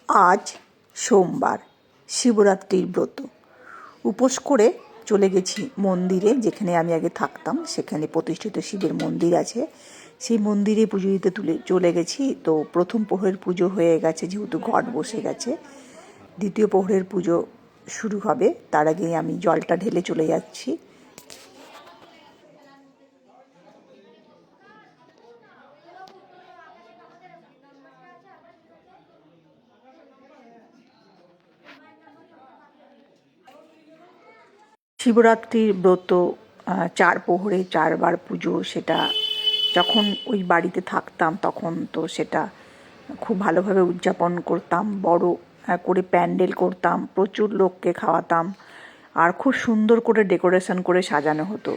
আজ সোমবার, শিবরাত্রির ব্রত। উপোস করে চলে গেছি মন্দিরে, যেখানে আমি আগে থাকতাম। সেখানে প্রতিষ্ঠিত শিবের মন্দির আছে, সেই মন্দিরে পুজো দিতে চলে গেছি। তো প্রথম প্রহরের পুজো হয়ে গেছে, যেহেতু ঘট বসে গেছে। দ্বিতীয় প্রহরের পুজো শুরু হবে, তার আগে আমি জলটা ঢেলে চলে যাচ্ছি। শিবরাত্রির ব্রত 4 প্রহরে 4 বার পুজো। সেটা যখন ওই বাড়িতে থাকতাম তখন তো সেটা খুব ভালোভাবে উদযাপন করতাম। বড় করে প্যান্ডেল করতাম, প্রচুর লোককে খাওয়াতাম, আর খুব সুন্দর করে ডেকোরেশন করে সাজানো হতো।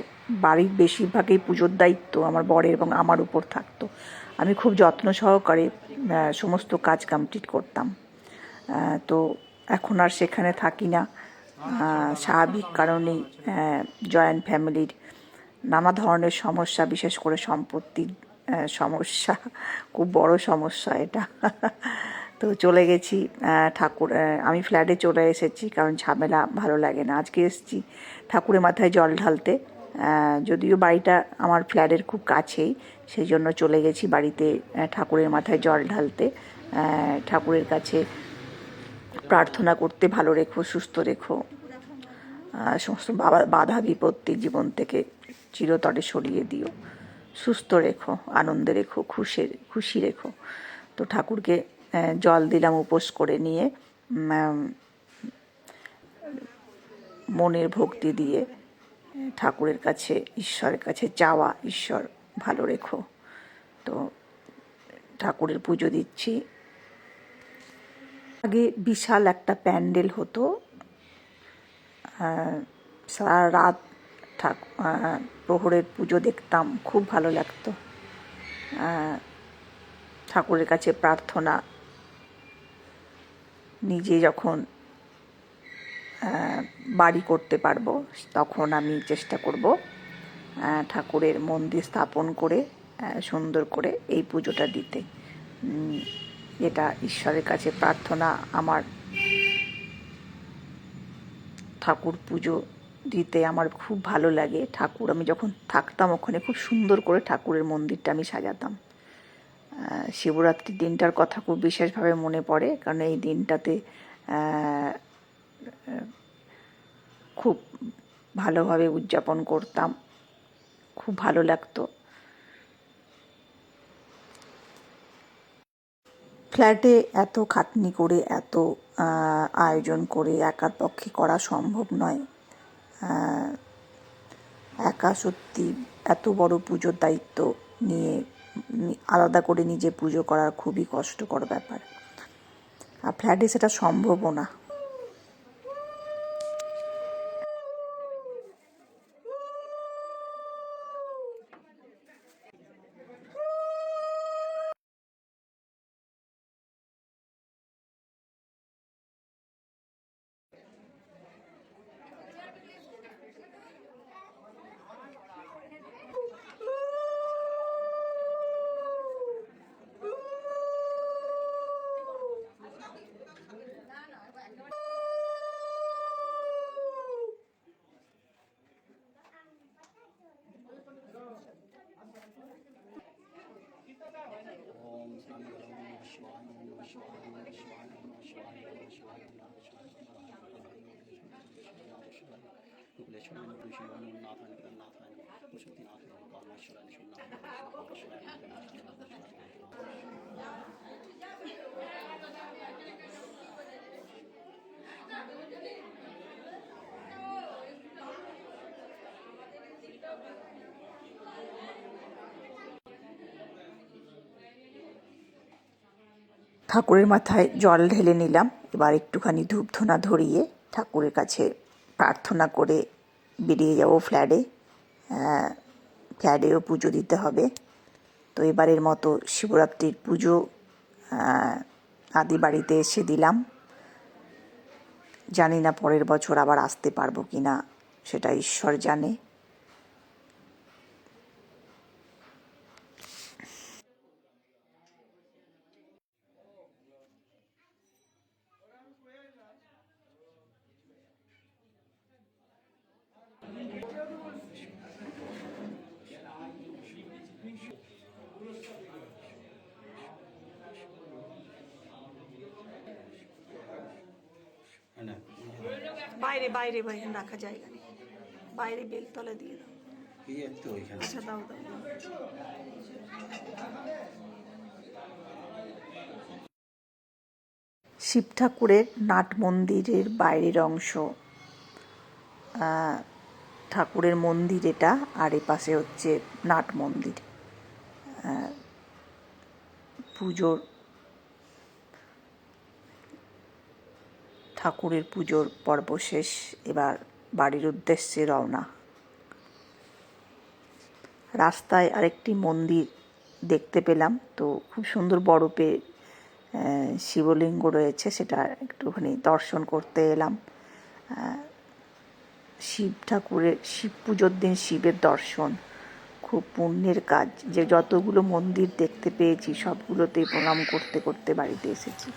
বাড়ির বেশিরভাগই পুজোর দায়িত্ব আমার বরের এবং আমার উপর থাকতো। আমি খুব যত্ন সহকারে সমস্ত কাজ কমপ্লিট করতাম। তো এখন আর সেখানে থাকি না, স্বাভাবিক কারণেই। জয়েন্ট ফ্যামিলির নানা ধরনের সমস্যা, বিশেষ করে সম্পত্তির সমস্যা, খুব বড় সমস্যা এটা। তো চলে গেছি ঠাকুর, আমি ফ্ল্যাটে চলে এসেছি, কারণ ঝামেলা ভালো লাগে না। আজকে এসেছি ঠাকুরের মাথায় জল ঢালতে। যদিও বাড়িটা আমার ফ্ল্যাটের খুব কাছেই, সেই জন্য চলে গেছি বাড়িতে ঠাকুরের মাথায় জল ঢালতে, ঠাকুরের কাছে প্রার্থনা করতে, ভালো রেখো, সুস্থ রেখো, সমস্ত বাধা বিপত্তি জীবন থেকে চিরতরে সরিয়ে দিও, সুস্থ রেখো, আনন্দে রেখো, খুশি রেখো। তো ঠাকুরকে জল দিলাম উপোস করে নিয়ে, মনের ভক্তি দিয়ে ঠাকুরের কাছে, ঈশ্বরের কাছে চাওয়া, ঈশ্বর ভালো রেখো। তো ঠাকুরের পুজো দিচ্ছি। আগে বিশাল একটা প্যান্ডেল হতো, সারা রাত প্রহরের পুজো দেখতাম, খুব ভালো লাগতো। ঠাকুরের কাছে প্রার্থনা, নিজে যখন বাড়ি করতে পারবো তখন আমি চেষ্টা করব ঠাকুরের মন্দির স্থাপন করে সুন্দর করে এই পুজোটা দিতে। এটা ঈশ্বরের কাছে প্রার্থনা আমার। ঠাকুর পুজো দিতে আমার খুব ভালো লাগে। ঠাকুর, আমি যখন থাকতাম ওখানে খুব সুন্দর করে ঠাকুরের মন্দিরটা আমি সাজাতাম। শিবরাত্রির দিনটার কথা খুব বিশেষভাবে মনে পড়ে, কারণ এই দিনটাতে খুব ভালোভাবে উদযাপন করতাম, খুব ভালো লাগতো। ফ্ল্যাটে এত খাটনি করে, এত আয়োজন করে একার পক্ষে করা সম্ভব নয়। একা সত্যি এত বড় পুজোর দায়িত্ব নিয়ে আলাদা করে নিজে পুজো করার খুবই কষ্টকর ব্যাপার, আর ফ্ল্যাটে সেটা সম্ভবও না। ঠাকুরের মাথায় জল ঢেলে নিলাম। এবার একটুখানি ধূপ ধুনা ধরিয়ে ঠাকুরের কাছে প্রার্থনা করে বেরিয়ে যাব ফ্ল্যাটে। ফ্ল্যাটেও পুজো দিতে হবে। তো এবারের মতো শিবরাত্রির পুজো আদি বাড়িতে এসে দিলাম। জানি না পরের বছর আবার আসতে পারবো কি না, সেটা ঈশ্বর জানে। বাইরে বাইরে বাইরে রাখা জায়গা নেই, বাইরে বেলতলা দিয়ে দাও। আচ্ছা দাও দাও। শিব ঠাকুরের নাট মন্দিরের বাইরের অংশ, ঠাকুরের মন্দির এটা, আর এ পাশে হচ্ছে নাট মন্দির। পুজোর ঠাকুরের পুজোর পর্ব শেষ, এবার বাড়ির উদ্দেশ্যে রওনা। রাস্তায় আরেকটি মন্দির দেখতে পেলাম, তো খুব সুন্দর বরফে শিবলিঙ্গ রয়েছে, সেটা একটুখানি দর্শন করতে এলাম। শিব ঠাকুরের শিব পুজোর দিন শিবের দর্শন খুব পুণ্যের কাজ, যে যতগুলো মন্দির দেখতে পেয়েছি সবগুলোতেই প্রণাম করতে করতে বাড়িতে এসেছি।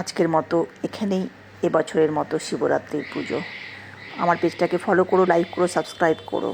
আজকের মতো এখানেই এবছরের মতো শিবরাত্রির পুজো। আমার পেজটাকে ফলো করো, লাইক করো, সাবস্ক্রাইব করো।